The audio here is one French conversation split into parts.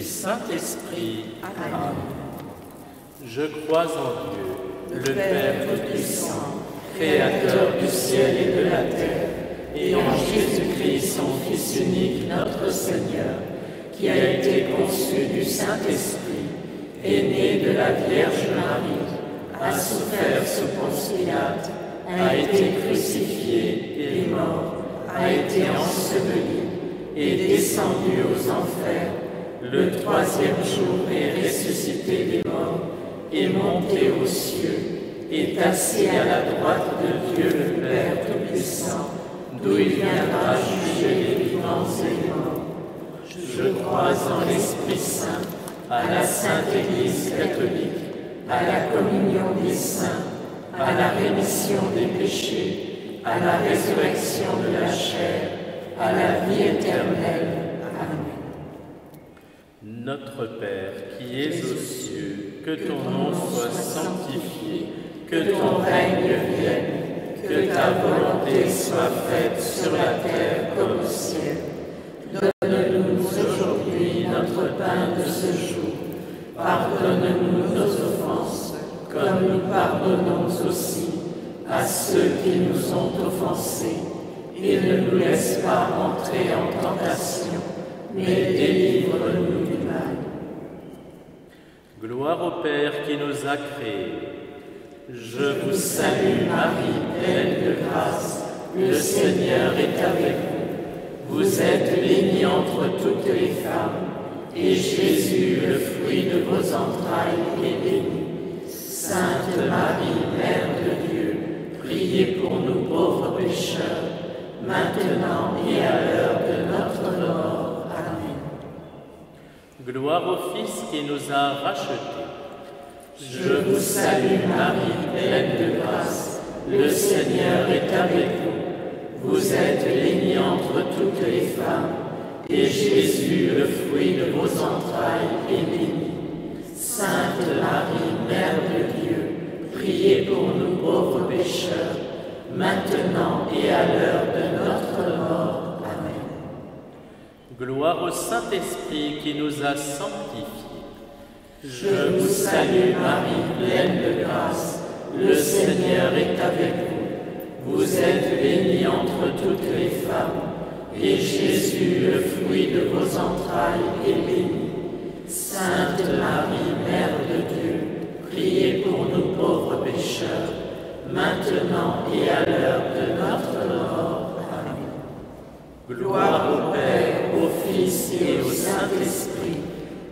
Saint-Esprit. Amen. Je crois en Dieu, le Père Tout-Puissant, Créateur du ciel et de la terre, et en Jésus-Christ, son Fils unique, notre Seigneur, qui a été conçu du Saint-Esprit, est né de la Vierge Marie, a souffert sous Ponce Pilate, a été crucifié et mort, a été enseveli, est descendu aux enfers, le troisième jour est ressuscité des morts, est monté aux cieux, est assis à la droite de Dieu le Père Tout-Puissant, d'où il viendra juger les vivants et les morts. Je crois en l'Esprit Saint, à la Sainte Église catholique, à la communion des saints, à la rémission des péchés, à la résurrection de la chair, à la vie éternelle. Amen. Notre Père, qui es aux cieux, que ton nom soit sanctifié, que ton règne vienne, que ta volonté soit faite sur la terre comme au ciel. Donne-nous aujourd'hui notre pain de ce jour. Pardonne-nous nos offenses, comme nous pardonnons aussi à ceux qui nous ont offensés. Et ne nous laisse pas entrer en tentation, mais délivre-nous du mal. Gloire au Père qui nous a créés. Je vous salue Marie, pleine de grâce, le Seigneur est avec vous. Vous êtes bénie entre toutes les femmes, et Jésus, le fruit de vos entrailles, est béni. Sainte Marie, Mère de Dieu, priez pour nous pauvres pécheurs, maintenant et à l'heure de notre mort. Amen. Gloire au Fils qui nous a rachetés. Je vous salue Marie, pleine de grâce, le Seigneur est avec vous. Vous êtes bénie entre toutes les femmes, et Jésus, le fruit de vos entrailles, est béni. Sainte Marie, Mère de Dieu, priez pour nous pauvres pécheurs, maintenant et à l'heure de notre mort. Amen. Gloire au Saint-Esprit qui nous a sanctifiés. Je vous salue Marie, pleine de grâce, le Seigneur est avec vous. Vous êtes bénie entre toutes les femmes, et Jésus, le fruit de vos entrailles, est béni. Sainte Marie, Mère de Dieu, priez pour nous pauvres pécheurs, maintenant et à l'heure de notre mort. Amen. Gloire au Père, au Fils et au Saint-Esprit,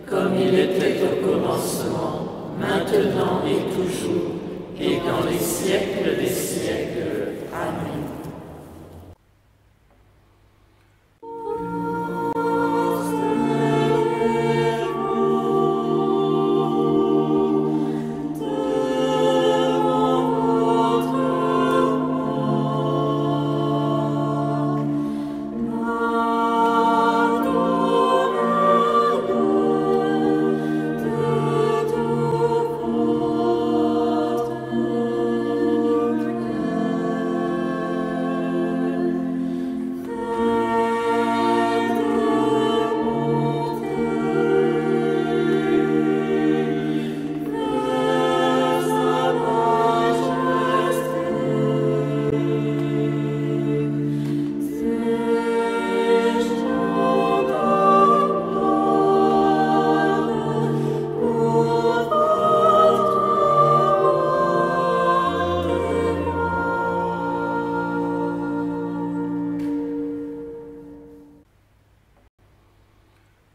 comme il était au commencement, maintenant et toujours, et dans les siècles des siècles. Amen.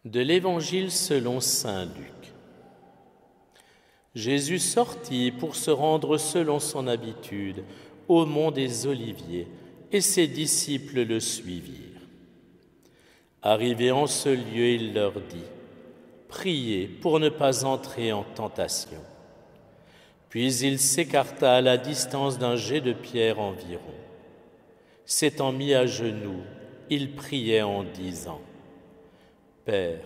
De l'Évangile selon saint Luc. Jésus sortit pour se rendre selon son habitude au mont des Oliviers, et ses disciples le suivirent. Arrivé en ce lieu, il leur dit : « Priez pour ne pas entrer en tentation. » Puis il s'écarta à la distance d'un jet de pierre environ. S'étant mis à genoux, il priait en disant : « Père,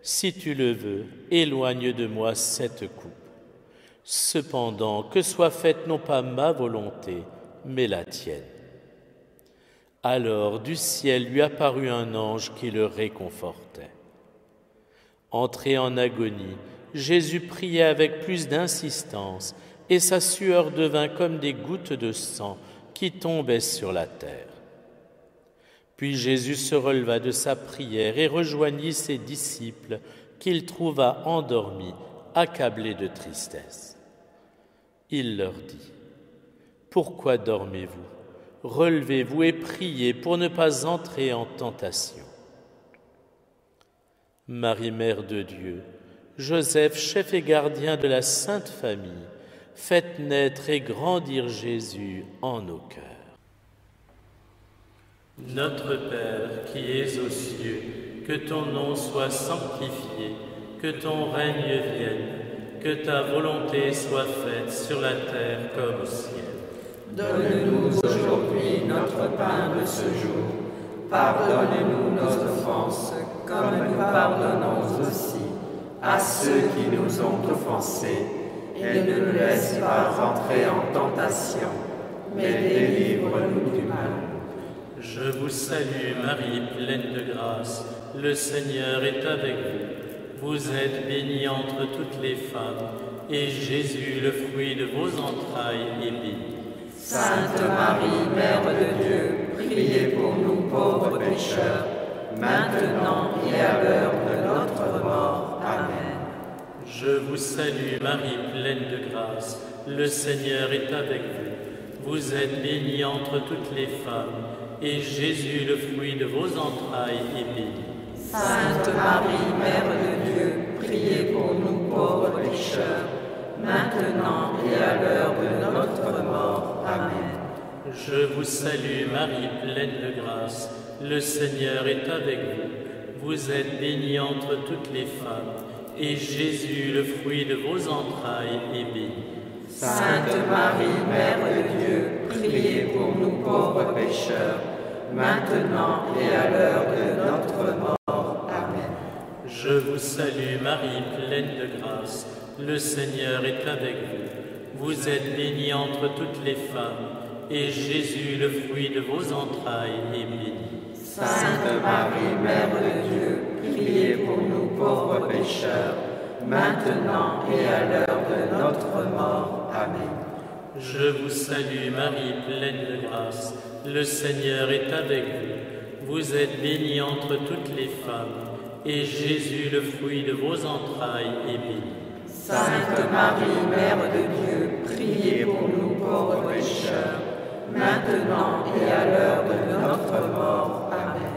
si tu le veux, éloigne de moi cette coupe. Cependant, que soit faite non pas ma volonté, mais la tienne. » Alors du ciel lui apparut un ange qui le réconfortait. Entré en agonie, Jésus priait avec plus d'insistance, et sa sueur devint comme des gouttes de sang qui tombaient sur la terre. Puis Jésus se releva de sa prière et rejoignit ses disciples, qu'il trouva endormis, accablés de tristesse. Il leur dit : « Pourquoi dormez-vous ? Relevez-vous et priez pour ne pas entrer en tentation. » Marie, Mère de Dieu, Joseph, chef et gardien de la Sainte Famille, faites naître et grandir Jésus en nos cœurs. Notre Père qui es aux cieux, que ton nom soit sanctifié, que ton règne vienne, que ta volonté soit faite sur la terre comme au ciel. Donne-nous aujourd'hui notre pain de ce jour. Pardonne-nous nos offenses, comme nous pardonnons aussi à ceux qui nous ont offensés. Et ne nous laisse pas entrer en tentation, mais délivre-nous du mal. Je vous salue Marie, pleine de grâce, le Seigneur est avec vous. Vous êtes bénie entre toutes les femmes, et Jésus, le fruit de vos entrailles, est béni. Sainte Marie, Mère de Dieu, priez pour nous pauvres pécheurs, maintenant et à l'heure de notre mort. Amen. Je vous salue Marie, pleine de grâce, le Seigneur est avec vous. Vous êtes bénie entre toutes les femmes, et Jésus, le fruit de vos entrailles, est béni. Sainte Marie, Mère de Dieu, priez pour nous pauvres pécheurs, maintenant et à l'heure de notre mort. Amen. Je vous salue Marie, pleine de grâce, le Seigneur est avec vous. Vous êtes bénie entre toutes les femmes, et Jésus, le fruit de vos entrailles, est béni. Sainte Marie, Mère de Dieu, priez pour nous pauvres pécheurs, maintenant et à l'heure de notre mort. Amen. Je vous salue Marie, pleine de grâce, le Seigneur est avec vous. Vous êtes bénie entre toutes les femmes, et Jésus, le fruit de vos entrailles, est béni. Sainte Marie, Mère de Dieu, priez pour nous pauvres pécheurs, maintenant et à l'heure de notre mort. Amen. Je vous salue Marie, pleine de grâce, le Seigneur est avec vous. Vous êtes bénie entre toutes les femmes, et Jésus, le fruit de vos entrailles, est béni. Sainte Marie, Mère de Dieu, priez pour nous pauvres pécheurs, maintenant et à l'heure de notre mort. Amen.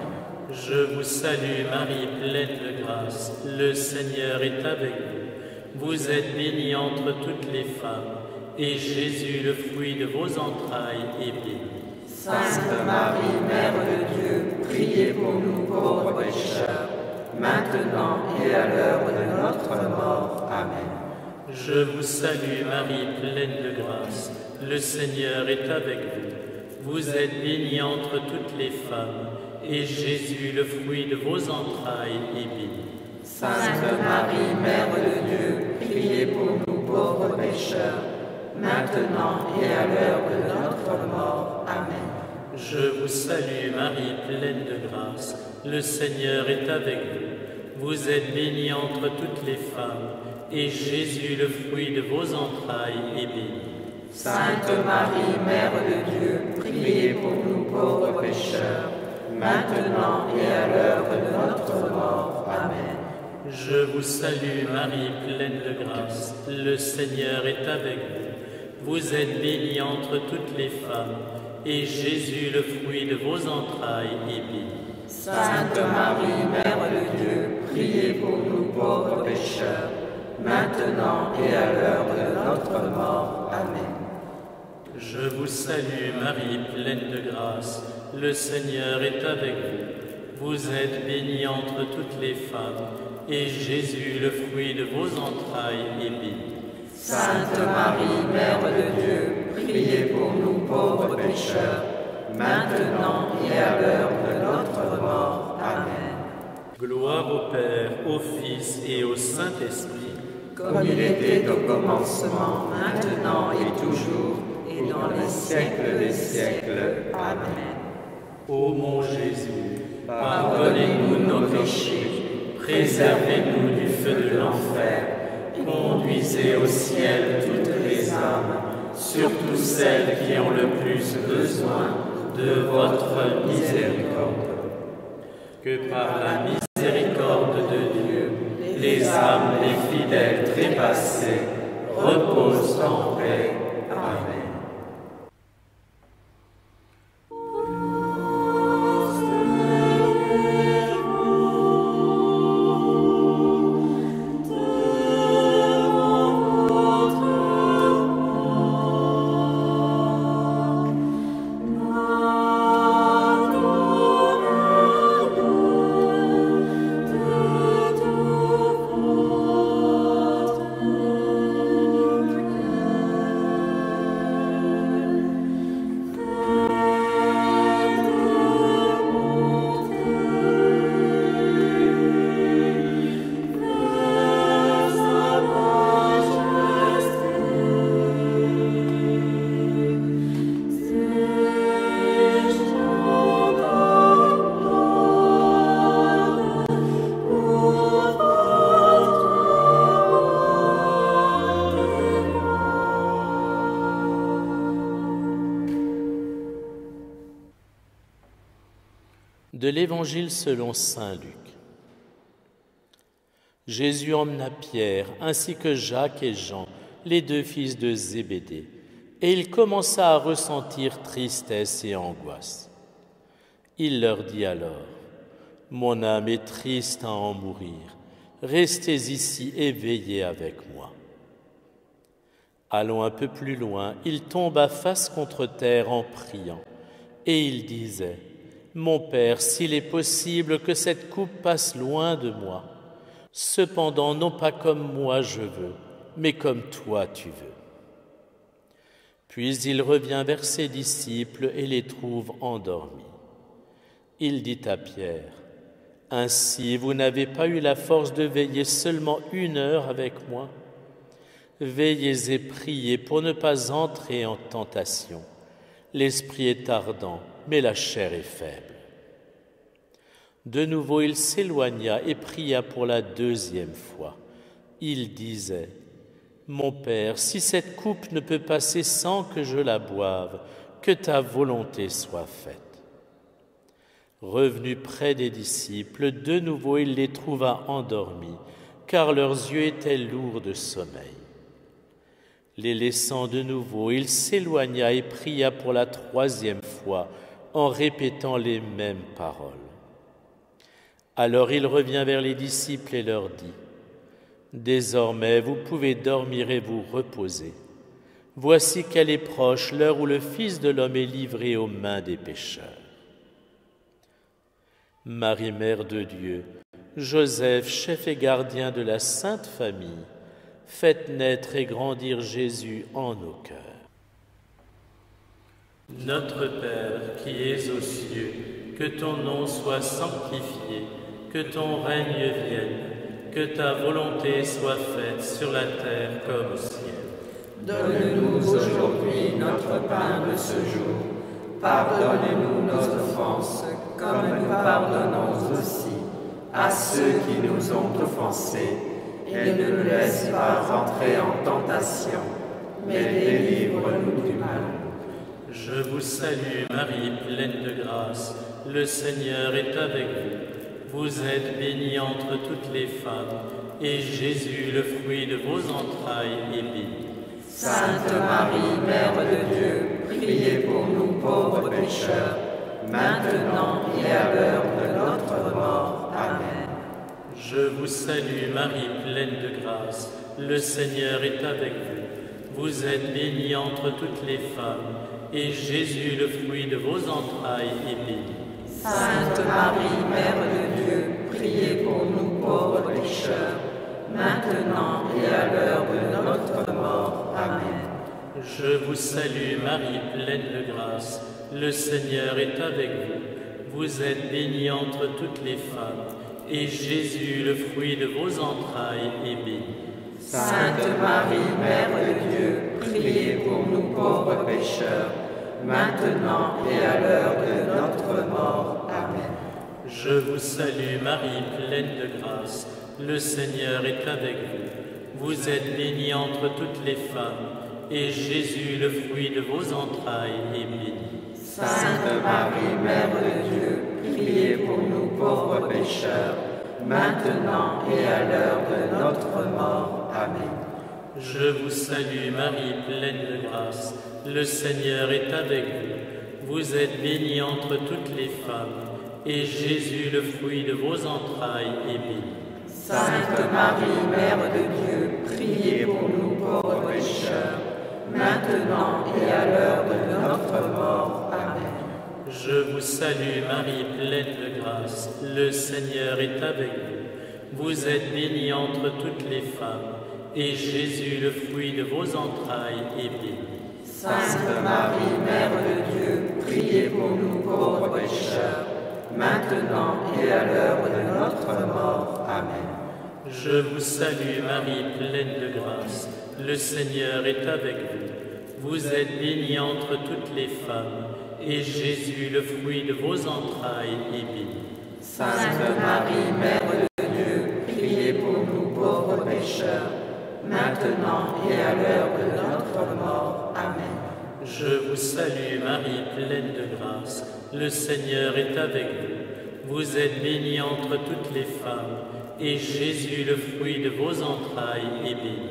Je vous salue Marie, pleine de grâce, le Seigneur est avec vous. Vous êtes bénie entre toutes les femmes, et Jésus, le fruit de vos entrailles, est béni. Sainte Marie, Mère de Dieu, priez pour nous pauvres pécheurs, maintenant et à l'heure de notre mort. Amen. Je vous salue Marie, pleine de grâce, le Seigneur est avec vous. Vous êtes bénie entre toutes les femmes, et Jésus, le fruit de vos entrailles, est béni. Sainte Marie, Mère de Dieu, priez pour nous pauvres pécheurs, maintenant et à l'heure de notre mort. Amen. Je vous salue Marie, pleine de grâce, le Seigneur est avec vous. Vous êtes bénie entre toutes les femmes, et Jésus, le fruit de vos entrailles, est béni. Sainte Marie, Mère de Dieu, priez pour nous pauvres pécheurs, maintenant et à l'heure de notre mort. Amen. Je vous salue Marie, pleine de grâce, le Seigneur est avec vous. Vous êtes bénie entre toutes les femmes, et Jésus, le fruit de vos entrailles, est béni. Sainte Marie, Mère de Dieu, priez pour nous pauvres pécheurs, maintenant et à l'heure de notre mort. Amen. Je vous salue Marie, pleine de grâce, le Seigneur est avec vous. Vous êtes bénie entre toutes les femmes, et Jésus, le fruit de vos entrailles, est béni. Sainte Marie, Mère de Dieu, priez pour nous pauvres pécheurs, maintenant et à l'heure de notre mort. Amen. Gloire au Père, au Fils et au Saint-Esprit, comme il était au commencement, maintenant et toujours, et dans les siècles des siècles. Amen. Ô mon Jésus, pardonnez-nous nos péchés, préservez-nous du feu de l'enfer, conduisez au ciel toutes les âmes, surtout celles qui ont le plus besoin de votre miséricorde. Que par la miséricorde de Dieu, les âmes des fidèles trépassés reposent en paix. Amen. De l'Évangile selon saint Luc. Jésus emmena Pierre ainsi que Jacques et Jean, les deux fils de Zébédée, et il commença à ressentir tristesse et angoisse. Il leur dit alors : « Mon âme est triste à en mourir, restez ici et veillez avec moi. » Allons un peu plus loin, il tomba face contre terre en priant, et il disait : « Mon Père, s'il est possible que cette coupe passe loin de moi, cependant non pas comme moi je veux, mais comme toi tu veux. » Puis il revient vers ses disciples et les trouve endormis. Il dit à Pierre : « Ainsi vous n'avez pas eu la force de veiller seulement 1 heure avec moi ? Veillez et priez pour ne pas entrer en tentation. L'esprit est ardent, mais la chair est faible. » De nouveau, il s'éloigna et pria pour la 2e fois. Il disait : « Mon Père, si cette coupe ne peut passer sans que je la boive, que ta volonté soit faite. » Revenu près des disciples, de nouveau il les trouva endormis, car leurs yeux étaient lourds de sommeil. Les laissant de nouveau, il s'éloigna et pria pour la 3e fois, en répétant les mêmes paroles. Alors il revient vers les disciples et leur dit : « Désormais vous pouvez dormir et vous reposer. Voici qu'elle est proche l'heure où le Fils de l'homme est livré aux mains des pécheurs. » Marie, Mère de Dieu, Joseph, chef et gardien de la Sainte Famille, faites naître et grandir Jésus en nos cœurs. Notre Père qui es aux cieux, que ton nom soit sanctifié, que ton règne vienne, que ta volonté soit faite sur la terre comme au ciel. Donne-nous aujourd'hui notre pain de ce jour. Pardonne-nous nos offenses, comme nous pardonnons aussi à ceux qui nous ont offensés. Et ne nous laisse pas rentrer en tentation, mais délivre-nous du mal. Je vous salue Marie, pleine de grâce, le Seigneur est avec vous. Vous êtes bénie entre toutes les femmes, et Jésus, le fruit de vos entrailles, est béni. Sainte Marie, Mère de Dieu, priez pour nous pauvres pécheurs, maintenant et à l'heure de notre mort. Amen. Je vous salue Marie, pleine de grâce, le Seigneur est avec vous. Vous êtes bénie entre toutes les femmes, et Jésus, le fruit de vos entrailles, est béni. Sainte Marie, Mère de Dieu, priez pour nous pauvres pécheurs, maintenant et à l'heure de notre mort. Amen. Je vous salue Marie, pleine de grâce, le Seigneur est avec vous. Vous êtes bénie entre toutes les femmes, et Jésus, le fruit de vos entrailles, est béni. Sainte Marie, Mère de Dieu, priez pour nous pauvres pécheurs, maintenant et à l'heure de notre mort. Amen. Je vous salue Marie, pleine de grâce, le Seigneur est avec vous. Vous êtes bénie entre toutes les femmes, et Jésus, le fruit de vos entrailles, est béni. Sainte Marie, Mère de Dieu, priez pour nous pauvres pécheurs, maintenant et à l'heure de notre mort. Amen. Je vous salue Marie, pleine de grâce, le Seigneur est avec vous. Vous êtes bénie entre toutes les femmes, et Jésus, le fruit de vos entrailles, est béni. Sainte Marie, Mère de Dieu, priez pour nous pauvres pécheurs, maintenant et à l'heure de notre mort. Amen. Je vous salue Marie, pleine de grâce, le Seigneur est avec vous. Vous êtes bénie entre toutes les femmes, et Jésus, le fruit de vos entrailles, est béni. Sainte Marie, Mère de Dieu, priez pour nous pauvres pécheurs, maintenant et à l'heure de notre mort. Amen. Je vous salue Marie, pleine de grâce, le Seigneur est avec vous. Vous êtes bénie entre toutes les femmes, et Jésus, le fruit de vos entrailles, est béni. Sainte Marie, Mère de Dieu, priez pour nous pauvres pécheurs, maintenant et à l'heure de notre mort. Amen. Je vous salue Marie, pleine de grâce, le Seigneur est avec vous. Vous êtes bénie entre toutes les femmes, et Jésus, le fruit de vos entrailles, est béni.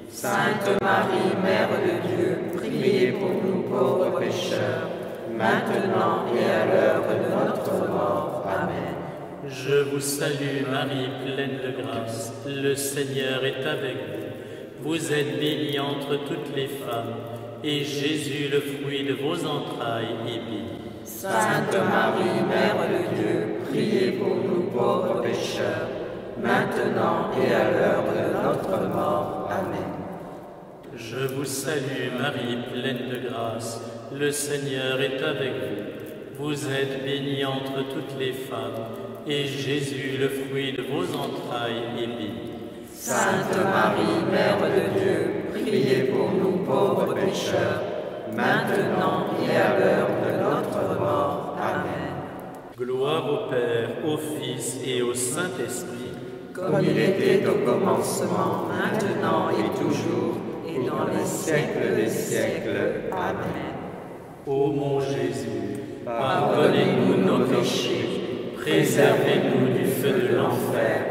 Sainte Marie, Mère de Dieu, priez pour nous pauvres pécheurs, maintenant et à l'heure de notre mort. Amen. Je vous salue Marie, pleine de grâce, le Seigneur est avec vous. Vous êtes bénie entre toutes les femmes, et Jésus, le fruit de vos entrailles, est béni. Sainte Marie, Mère de Dieu, priez pour nous pauvres pécheurs, maintenant et à l'heure de notre mort. Amen. Je vous salue Marie, pleine de grâce, le Seigneur est avec vous. Vous êtes bénie entre toutes les femmes, et Jésus, le fruit de vos entrailles, est béni. Sainte Marie, Mère de Dieu, priez pour nous pauvres pécheurs, maintenant et à l'heure de notre mort. Amen. Gloire au Père, au Fils et au Saint-Esprit, comme il était au commencement, maintenant et toujours, et dans les siècles des siècles. Amen. Ô mon Jésus, pardonnez-nous nos péchés, préservez-nous du feu de l'enfer,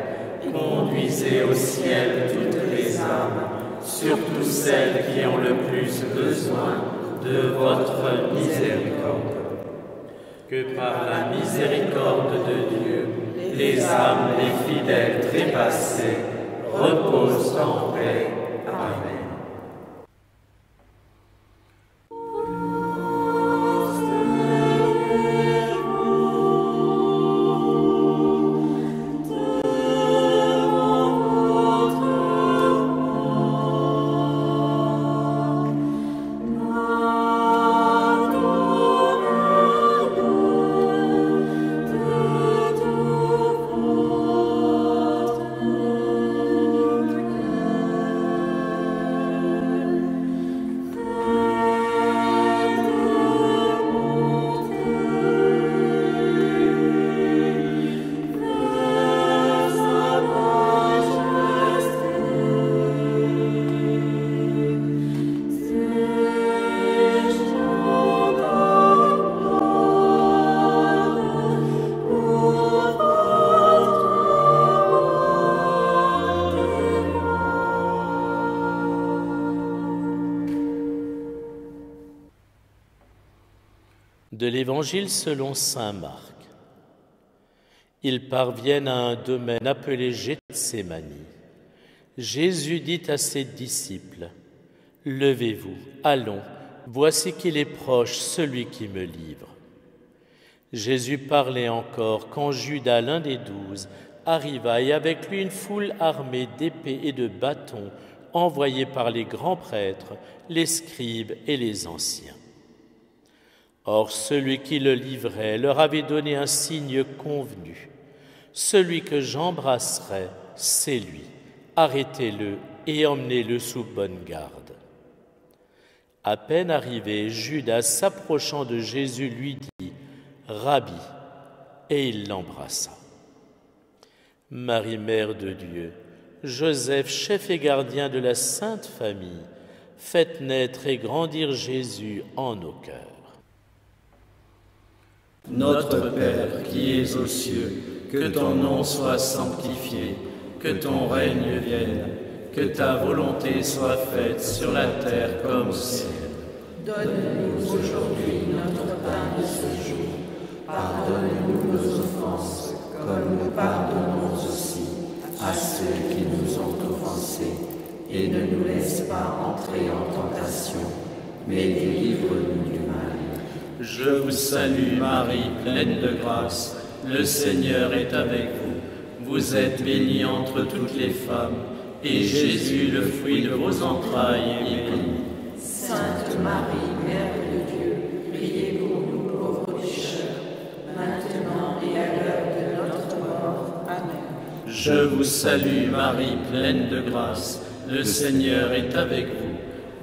conduisez au ciel toutes les âmes, surtout celles qui ont le plus besoin de votre miséricorde. Que par la miséricorde de Dieu, les âmes des fidèles trépassés reposent en paix. Amen. De l'Évangile selon saint Marc. Ils parviennent à un domaine appelé Gethsémani. Jésus dit à ses disciples, « Levez-vous, allons, voici qu'il est proche celui qui me livre. » Jésus parlait encore quand Judas, l'un des 12, arriva et avec lui une foule armée d'épées et de bâtons envoyés par les grands prêtres, les scribes et les anciens. Or, celui qui le livrait leur avait donné un signe convenu. « Celui que j'embrasserai, c'est lui. Arrêtez-le et emmenez-le sous bonne garde. » À peine arrivé, Judas, s'approchant de Jésus, lui dit « Rabbi » et il l'embrassa. Marie, Mère de Dieu, Joseph, chef et gardien de la Sainte Famille, faites naître et grandir Jésus en nos cœurs. Notre Père qui es aux cieux, que ton nom soit sanctifié, que ton règne vienne, que ta volonté soit faite sur la terre comme au ciel. Donne-nous aujourd'hui notre pain de ce jour. Pardonne-nous nos offenses, comme nous pardonnons aussi à ceux qui nous ont offensés. Et ne nous laisse pas entrer en tentation, mais délivre-nous du mal. Je vous salue Marie, pleine de grâce, le Seigneur est avec vous. Vous êtes bénie entre toutes les femmes, et Jésus, le fruit de vos entrailles, est béni. Sainte Marie, Mère de Dieu, priez pour nous pauvres pécheurs, maintenant et à l'heure de notre mort. Amen. Je vous salue Marie, pleine de grâce, le Seigneur est avec vous.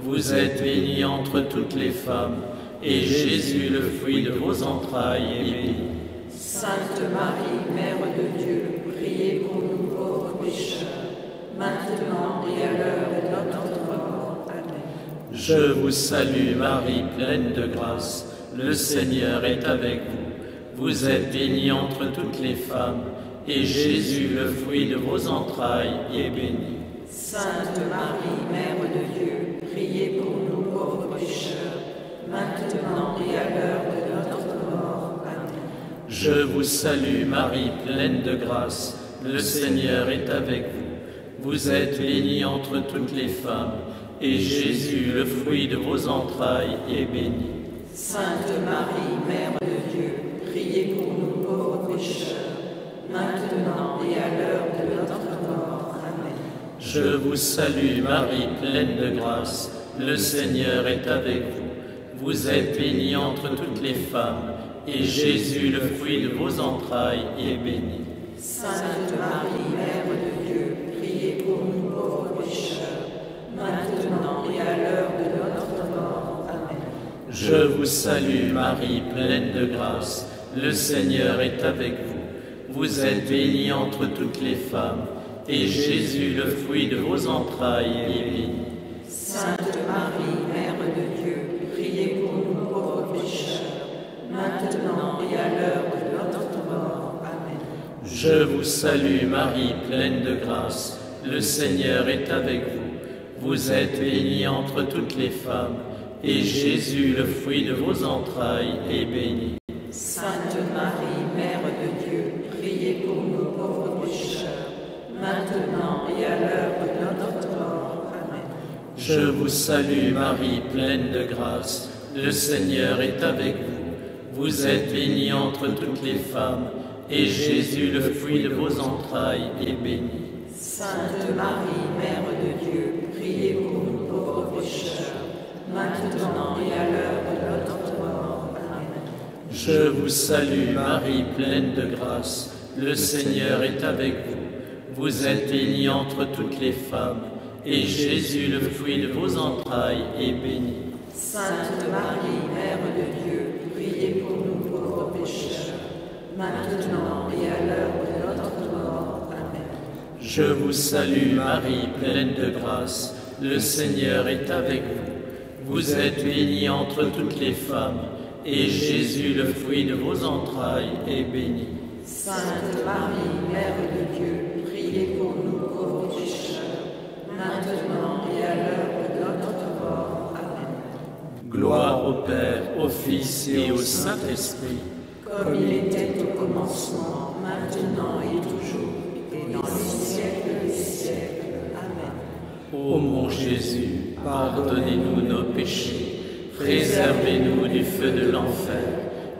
Vous êtes bénie entre toutes les femmes, et Jésus, le fruit de vos entrailles, est béni. Sainte Marie, Mère de Dieu, priez pour nous pauvres pécheurs, maintenant et à l'heure de notre mort. Amen. Je vous salue Marie, pleine de grâce, le Seigneur est avec vous. Vous êtes bénie entre toutes les femmes, et Jésus, le fruit de vos entrailles, est béni. Sainte Marie, Mère de Dieu, priez pour nous pauvres pécheurs, maintenant et à l'heure de notre mort. Amen. Je vous salue Marie, pleine de grâce, le Seigneur est avec vous. Vous êtes bénie entre toutes les femmes, et Jésus, le fruit de vos entrailles, est béni. Sainte Marie, Mère de Dieu, priez pour nous pauvres pécheurs, maintenant et à l'heure de notre mort. Amen. Je vous salue Marie, pleine de grâce, le Seigneur est avec vous. Vous êtes bénie entre toutes les femmes, et Jésus, le fruit de vos entrailles, est béni. Sainte Marie, Mère de Dieu, priez pour nous pauvres pécheurs, maintenant et à l'heure de notre mort. Amen. Je vous salue Marie, pleine de grâce, le Seigneur est avec vous. Vous êtes bénie entre toutes les femmes, et Jésus, le fruit de vos entrailles, est béni. Sainte Marie, Mère de Dieu, priez pour nous pauvres pécheurs, maintenant et à l'heure de notre mort. Amen. Je vous salue Marie, pleine de grâce, le Seigneur est avec vous. Vous êtes bénie entre toutes les femmes, et Jésus, le fruit de vos entrailles, est béni. Sainte Marie, Mère de Dieu, priez pour nous pauvres pécheurs, maintenant et à l'heure de notre mort. Amen. Je vous salue Marie, pleine de grâce, le Seigneur est avec vous. Vous êtes bénie entre toutes les femmes, et Jésus, le fruit de vos entrailles, est béni. Sainte Marie, Mère de Dieu, priez pour nous pauvres pécheurs, maintenant et à l'heure de notre mort. Amen. Je vous salue Marie, pleine de grâce, le Seigneur est avec vous. Vous êtes bénie entre toutes les femmes, et Jésus, le fruit de vos entrailles, est béni. Sainte Marie, Mère de Dieu, priez pour nous pauvres pécheurs, maintenant et à l'heure de notre mort. Amen. Je vous salue Marie, pleine de grâce, le Seigneur est avec vous. Vous êtes bénie entre toutes les femmes, et Jésus, le fruit de vos entrailles, est béni. Sainte Marie, Mère de Dieu, priez pour nous pauvres pécheurs, maintenant et à l'heure de notre mort. Amen. Gloire au Père, au Fils et au Saint-Esprit, comme il était au commencement, maintenant et toujours, et dans les siècles des siècles. Amen. Ô mon Jésus, pardonnez-nous nos péchés, préservez-nous du feu de l'enfer,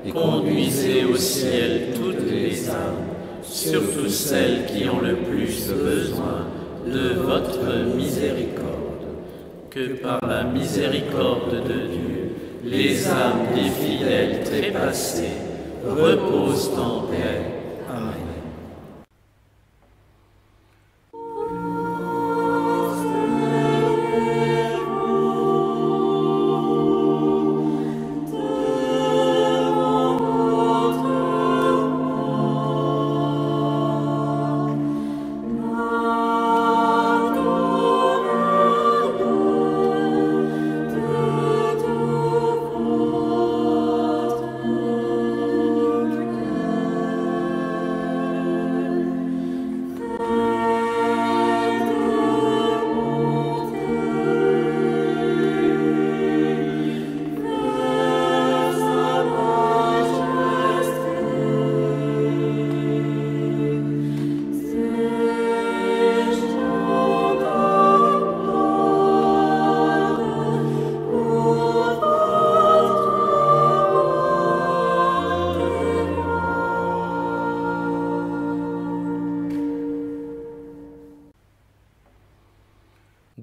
et conduisez au ciel toutes les âmes, surtout celles qui ont le plus besoin de votre miséricorde. Que par la miséricorde de Dieu, les âmes des fidèles trépassés reposent en paix. Amen.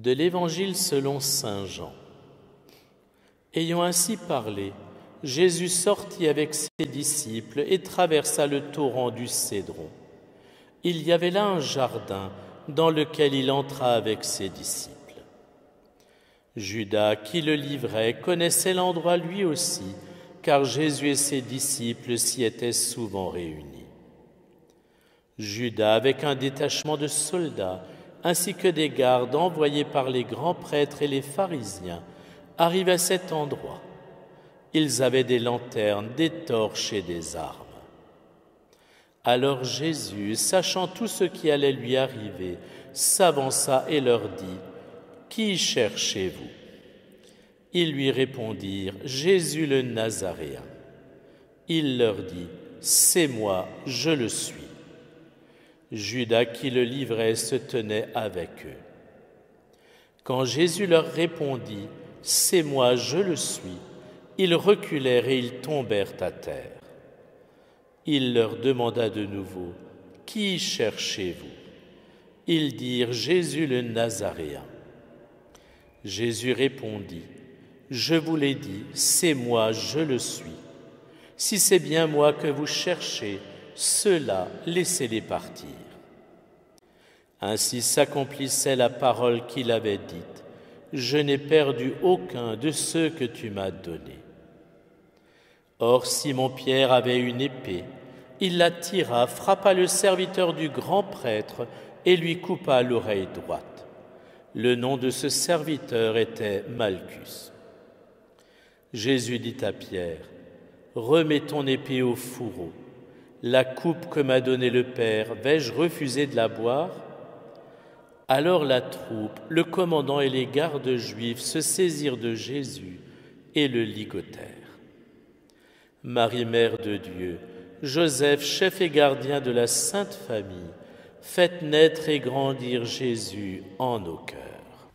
De l'Évangile selon saint Jean. Ayant ainsi parlé, Jésus sortit avec ses disciples et traversa le torrent du Cédron. Il y avait là un jardin dans lequel il entra avec ses disciples. Judas, qui le livrait, connaissait l'endroit lui aussi, car Jésus et ses disciples s'y étaient souvent réunis. Judas, avec un détachement de soldats, ainsi que des gardes envoyés par les grands prêtres et les pharisiens, arrive à cet endroit. Ils avaient des lanternes, des torches et des armes. Alors Jésus, sachant tout ce qui allait lui arriver, s'avança et leur dit : « Qui cherchez-vous » Ils lui répondirent : « Jésus le Nazaréen. » Il leur dit : « C'est moi, je le suis. » Judas, qui le livrait, se tenait avec eux. Quand Jésus leur répondit : « C'est moi, je le suis », ils reculèrent et ils tombèrent à terre. Il leur demanda de nouveau : « Qui cherchez-vous » Ils dirent : « Jésus le Nazaréen. » Jésus répondit : « Je vous l'ai dit, c'est moi, je le suis. Si c'est bien moi que vous cherchez, ceux-là, laissez-les partir. » Ainsi s'accomplissait la parole qu'il avait dite : « Je n'ai perdu aucun de ceux que tu m'as donnés. » Or Simon-Pierre avait une épée. Il la tira, frappa le serviteur du grand prêtre et lui coupa l'oreille droite. Le nom de ce serviteur était Malchus. Jésus dit à Pierre : « Remets ton épée au fourreau. La coupe que m'a donnée le Père, vais-je refuser de la boire ?» Alors la troupe, le commandant et les gardes juifs se saisirent de Jésus et le ligotèrent. Marie, mère de Dieu, Joseph, chef et gardien de la Sainte Famille, faites naître et grandir Jésus en nos cœurs.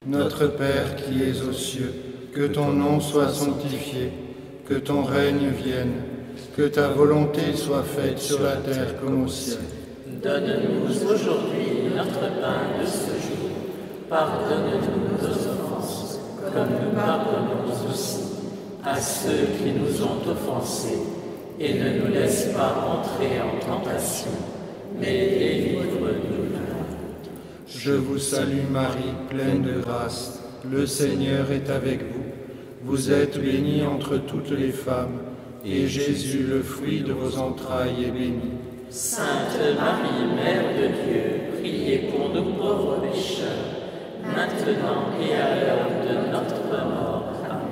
Notre Père qui es aux cieux, que ton nom soit sanctifié, que ton règne vienne, que ta volonté soit faite sur la terre comme au ciel. Donne-nous aujourd'hui notre pain de ce jour. Pardonne-nous nos offenses, comme nous pardonnons aussi à ceux qui nous ont offensés. Et ne nous laisse pas entrer en tentation, mais délivre-nous du mal. Je vous salue Marie, pleine de grâce. Le Seigneur est avec vous. Vous êtes bénie entre toutes les femmes, et Jésus, le fruit de vos entrailles, est béni. Sainte Marie, Mère de Dieu, priez pour nous pauvres pécheurs, maintenant et à l'heure de notre mort. Amen.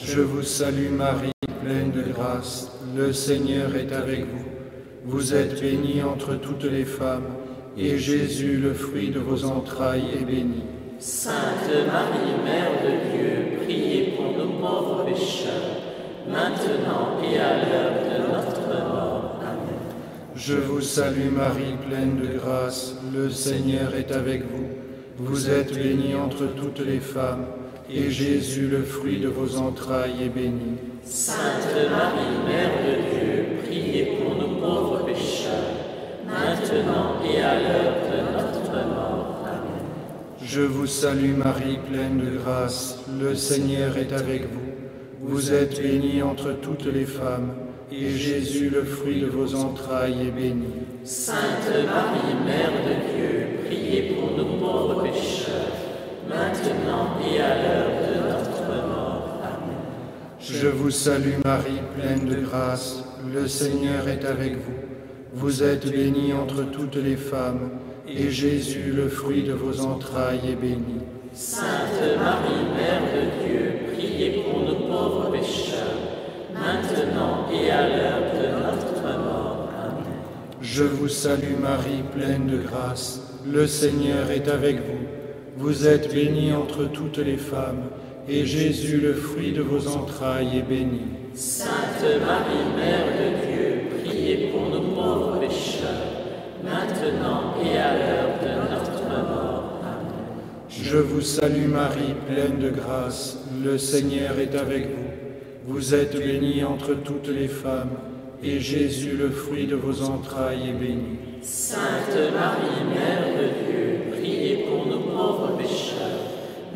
Je vous salue Marie, pleine de grâce. Le Seigneur est avec vous. Vous êtes bénie entre toutes les femmes, et Jésus, le fruit de vos entrailles, est béni. Sainte Marie, Mère de Dieu, priez pour nous pauvres pécheurs, maintenant et à l'heure de notre mort. Amen. Je vous salue Marie, pleine de grâce. Le Seigneur est avec vous. Vous êtes bénie entre toutes les femmes, et Jésus, le fruit de vos entrailles, est béni. Sainte Marie, Mère de Dieu, priez pour nous pauvres pécheurs, maintenant et à l'heure de notre mort. Amen. Je vous salue Marie, pleine de grâce. Le Seigneur est avec vous. Vous êtes bénie entre toutes les femmes, et Jésus, le fruit de vos entrailles, est béni. Sainte Marie, Mère de Dieu, priez pour nous pauvres pécheurs, maintenant et à l'heure de notre mort. Amen. Je vous salue Marie, pleine de grâce. Le Seigneur est avec vous. Vous êtes bénie entre toutes les femmes, et Jésus, le fruit de vos entrailles, est béni. Sainte Marie, Mère de Dieu, priez pour nous pauvres pécheurs, maintenant et à l'heure de notre mort. Amen. Je vous salue Marie, pleine de grâce. Le Seigneur est avec vous. Vous êtes bénie entre toutes les femmes, et Jésus, le fruit de vos entrailles, est béni. Sainte Marie, Mère de Dieu, priez pour nous pauvres pécheurs, maintenant et à l'heure de notre mort. Amen. Je vous salue Marie, pleine de grâce. Le Seigneur est avec vous. Vous êtes bénie entre toutes les femmes, et Jésus, le fruit de vos entrailles, est béni. Sainte Marie, Mère de Dieu, priez pour nos pauvres pécheurs,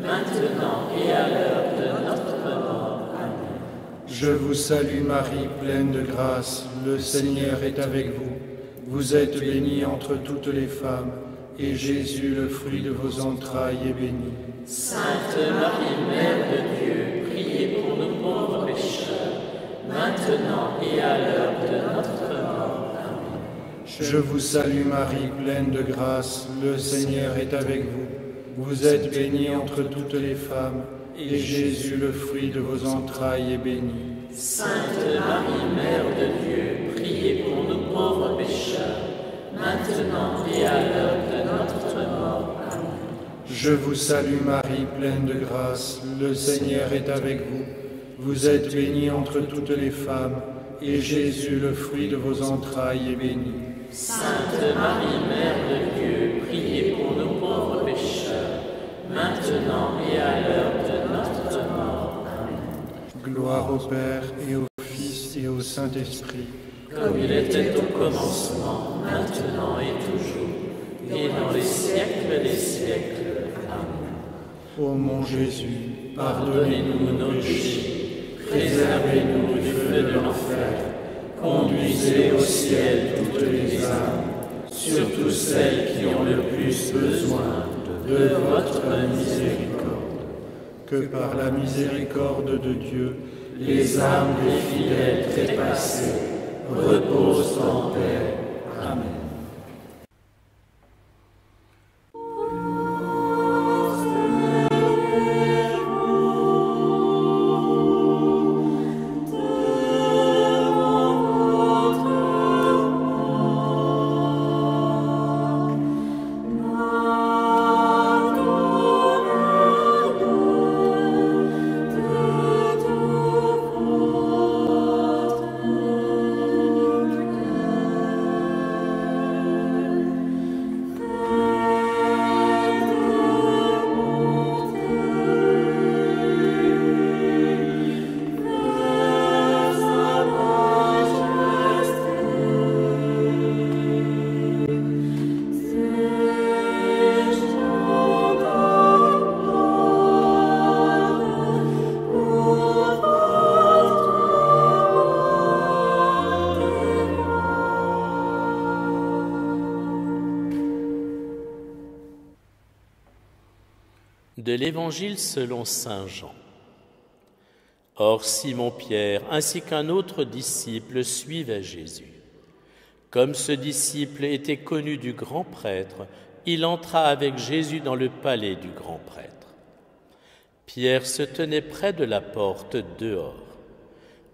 maintenant et à l'heure de notre mort. Amen. Je vous salue Marie, pleine de grâce, le Seigneur est avec vous. Vous êtes bénie entre toutes les femmes, et Jésus, le fruit de vos entrailles, est béni. Sainte Marie, Mère de Dieu, priez pour nos pauvres pécheurs, maintenant et à l'heure de notre mort. Amen. Je vous salue Marie, pleine de grâce, le Seigneur est avec vous. Vous êtes bénie entre toutes les femmes, et Jésus, le fruit de vos entrailles, est béni. Sainte Marie, Mère de Dieu, priez pour nos pauvres pécheurs, maintenant et à l'heure de notre mort. Amen. Je vous salue Marie, pleine de grâce, le Seigneur est avec vous. Vous êtes bénie entre toutes les femmes, et Jésus, le fruit de vos entrailles, est béni. Sainte Marie, Mère de Dieu, priez pour nos pauvres pécheurs, maintenant et à l'heure de notre mort. Amen. Gloire au Père et au Fils et au Saint-Esprit, comme il était au commencement, maintenant et toujours, et dans les siècles des siècles. Amen. Ô mon Jésus, Pardonnez-nous nos péchés, préservez-nous du feu de l'enfer, conduisez au ciel toutes les âmes, surtout celles qui ont le plus besoin de votre miséricorde. que par la miséricorde de Dieu, les âmes des fidèles trépassés reposent en paix. Amen. De l'Évangile selon saint Jean. Or Simon-Pierre ainsi qu'un autre disciple suivaient Jésus. Comme ce disciple était connu du grand prêtre, il entra avec Jésus dans le palais du grand prêtre. Pierre se tenait près de la porte dehors.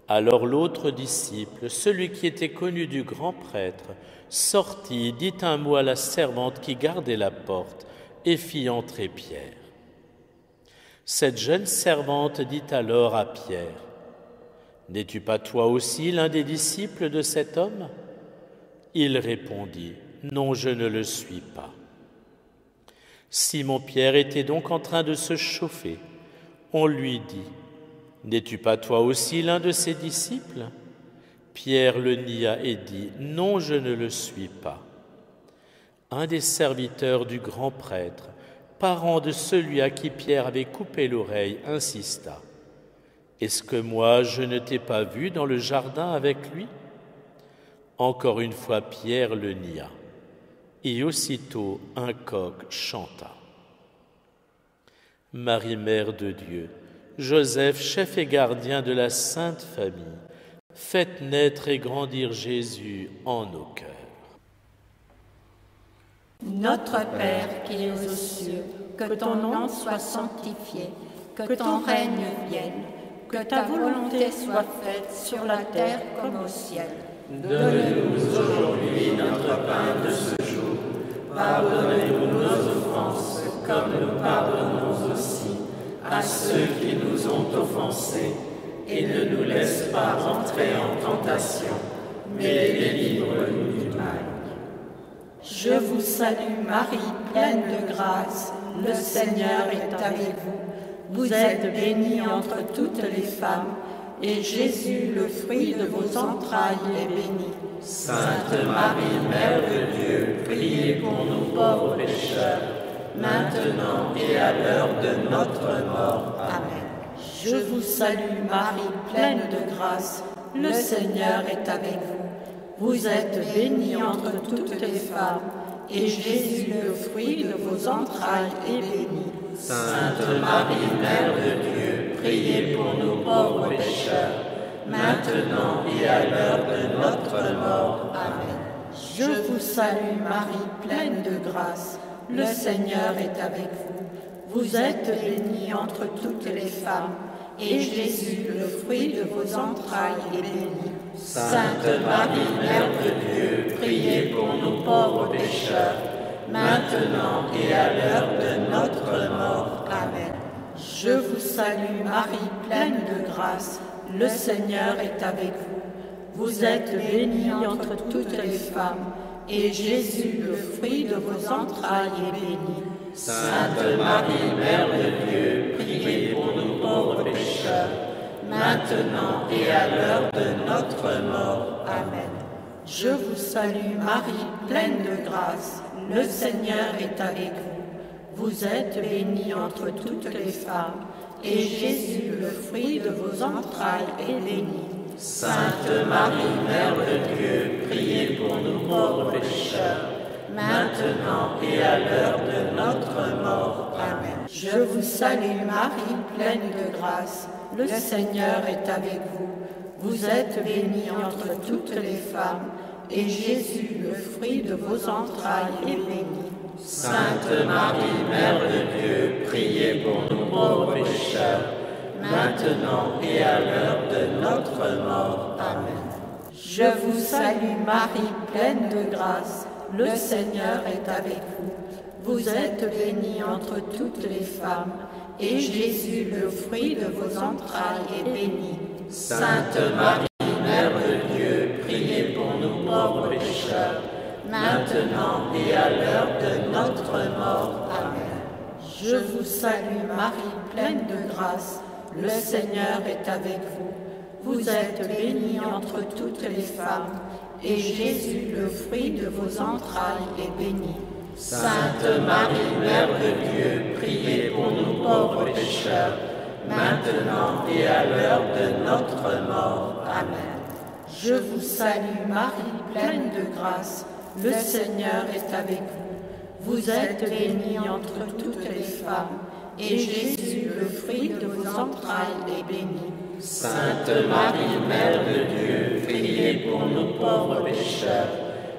Alors l'autre disciple, celui qui était connu du grand prêtre, sortit, dit un mot à la servante qui gardait la porte et fit entrer Pierre. Cette jeune servante dit alors à Pierre, « N'es-tu pas toi aussi l'un des disciples de cet homme ?» Il répondit, « Non, je ne le suis pas. » Simon-Pierre était donc en train de se chauffer. On lui dit, « N'es-tu pas toi aussi l'un de ses disciples ?» Pierre le nia et dit, « Non, je ne le suis pas. » Un des serviteurs du grand prêtre, parent de celui à qui Pierre avait coupé l'oreille, insista. « Est-ce que moi, je ne t'ai pas vu dans le jardin avec lui ?» Encore une fois, Pierre le nia. Et aussitôt, un coq chanta. Marie, Mère de Dieu, Joseph, chef et gardien de la Sainte Famille, faites naître et grandir Jésus en nos cœurs. Notre Père qui es aux cieux, que ton nom soit sanctifié, que ton règne vienne, que ta volonté soit faite sur la terre comme au ciel. Donne-nous aujourd'hui notre pain de ce jour. Pardonne-nous nos offenses, comme nous pardonnons aussi à ceux qui nous ont offensés. Et ne nous laisse pas entrer en tentation, mais délivre-nous du mal. Je vous salue Marie, pleine de grâce, le Seigneur est avec vous. Vous êtes bénie entre toutes les femmes, et Jésus, le fruit de vos entrailles, est béni. Sainte Marie, Mère de Dieu, priez pour nous pauvres pécheurs, maintenant et à l'heure de notre mort. Amen. Je vous salue Marie, pleine de grâce, le Seigneur est avec vous. Vous êtes bénie entre toutes les femmes, et Jésus, le fruit de vos entrailles, est béni. Sainte Marie, Mère de Dieu, priez pour nous pauvres pécheurs, maintenant et à l'heure de notre mort. Amen. Je vous salue Marie, pleine de grâce, le Seigneur est avec vous. Vous êtes bénie entre toutes les femmes, et Jésus, le fruit de vos entrailles, est béni. Sainte Marie, Mère de Dieu, priez pour nous pauvres pécheurs, maintenant et à l'heure de notre mort. Amen. Je vous salue Marie, pleine de grâce, le Seigneur est avec vous. Vous êtes bénie entre toutes les femmes, et Jésus, le fruit de vos entrailles, est béni. Sainte Marie, Mère de Dieu, priez pour nous pauvres pécheurs, maintenant et à l'heure de notre mort. Amen. Je vous salue Marie, pleine de grâce, le Seigneur est avec vous. Vous êtes bénie entre toutes les femmes, et Jésus, le fruit de vos entrailles, est béni. Sainte Marie, Mère de Dieu, priez pour nous pauvres pécheurs, maintenant et à l'heure de notre mort. Amen. Je vous salue Marie, pleine de grâce, le Seigneur est avec vous. Vous êtes bénie entre toutes les femmes, et Jésus, le fruit de vos entrailles, est béni. Sainte Marie, Mère de Dieu, priez pour nous pauvres pécheurs, maintenant et à l'heure de notre mort. Amen. Je vous salue Marie, pleine de grâce, le Seigneur est avec vous. Vous êtes bénie entre toutes les femmes, et Jésus, le fruit de vos entrailles, est béni. Sainte Marie, Mère de Dieu, priez pour nous pauvres pécheurs, maintenant et à l'heure de notre mort. Amen. Je vous salue Marie, pleine de grâce, le Seigneur est avec vous. Vous êtes bénie entre toutes les femmes, et Jésus, le fruit de vos entrailles, est béni. Sainte Marie, Mère de Dieu, priez pour nous pauvres pécheurs, maintenant et à l'heure de notre mort. Amen. Je vous salue Marie, pleine de grâce, le Seigneur est avec vous. Vous êtes bénie entre toutes les femmes, et Jésus, le fruit de vos entrailles, est béni. Sainte Marie, Mère de Dieu, priez pour nous pauvres pécheurs,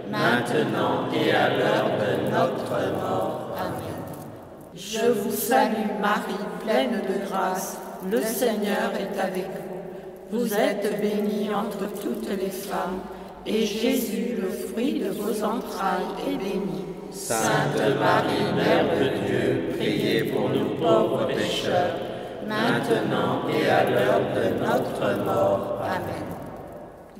maintenant et à l'heure de notre mort. Amen. Je vous salue Marie, pleine de grâce, le Seigneur est avec vous. Vous êtes bénie entre toutes les femmes, et Jésus, le fruit de vos entrailles, est béni. Sainte Marie, Mère de Dieu, priez pour nous pauvres pécheurs, maintenant et à l'heure de notre mort. Amen.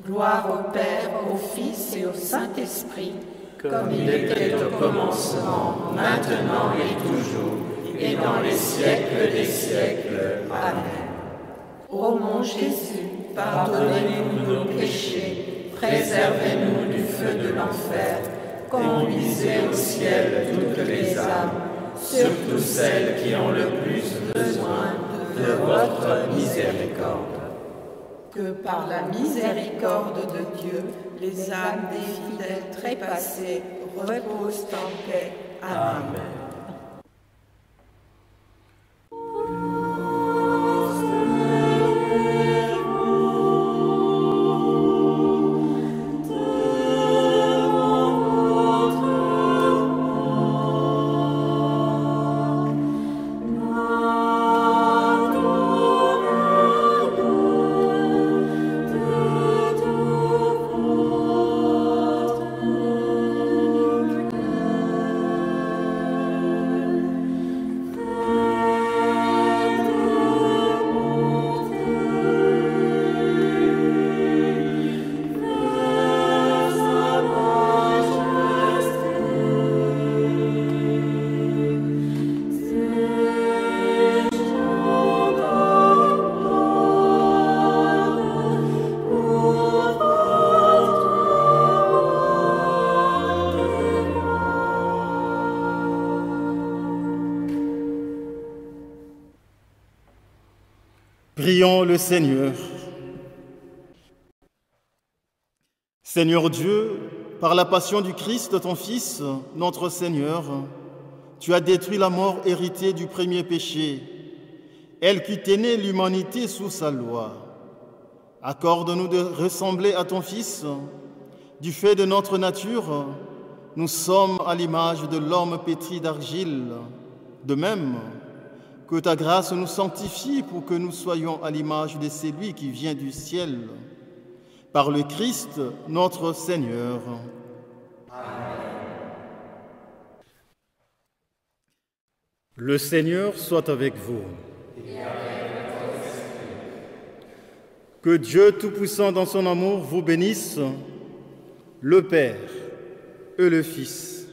Gloire au Père, au Fils et au Saint-Esprit, comme il était au commencement, maintenant et toujours, et dans les siècles des siècles. Amen. Ô mon Jésus, pardonnez-nous nos péchés, préservez-nous du feu de l'enfer, conduisez au ciel toutes les âmes, surtout celles qui ont le plus besoin de votre miséricorde. Que par la miséricorde de Dieu, les âmes des fidèles trépassés reposent en paix. Amen. Prions le Seigneur. Seigneur Dieu, par la passion du Christ, ton Fils, notre Seigneur, tu as détruit la mort héritée du premier péché, elle qui tenait l'humanité sous sa loi. Accorde-nous de ressembler à ton Fils. Du fait de notre nature, nous sommes à l'image de l'homme pétri d'argile. De même, que ta grâce nous sanctifie pour que nous soyons à l'image de celui qui vient du ciel. Par le Christ, notre Seigneur. Amen. Le Seigneur soit avec vous. Et avec votre esprit. Que Dieu Tout-Puissant dans son amour vous bénisse, le Père et le Fils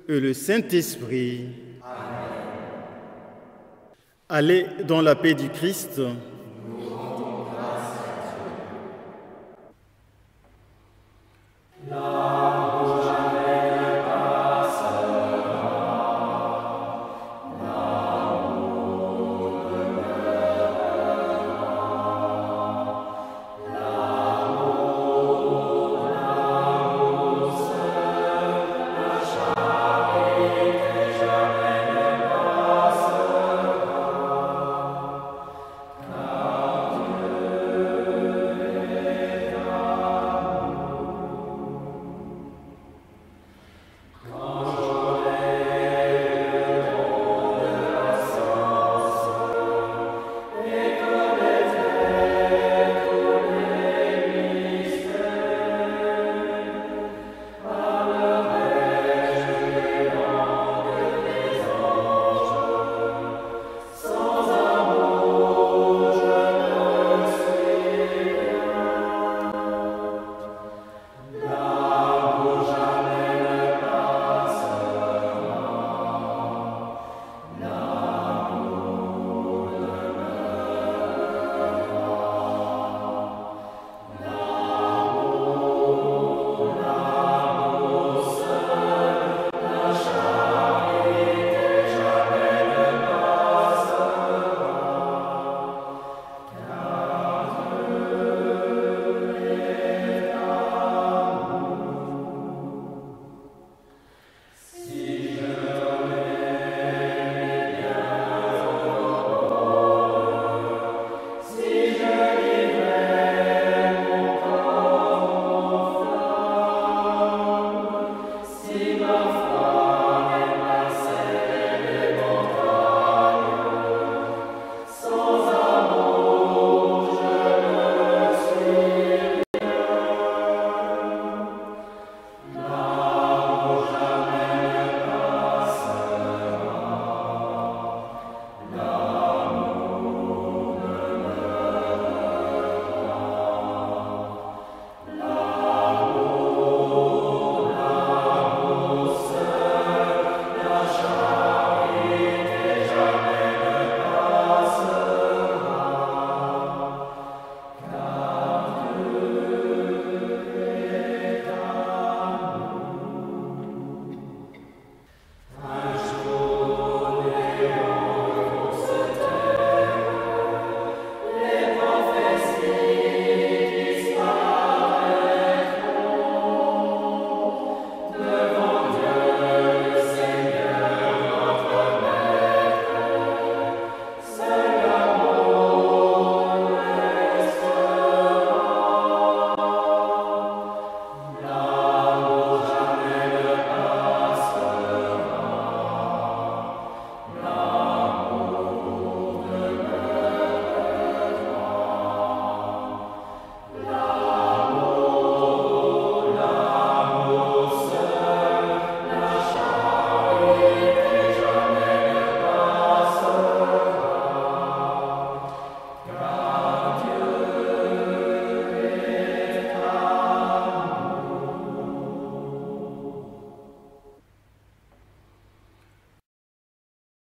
et le Saint-Esprit. Amen. Allez dans la paix du Christ.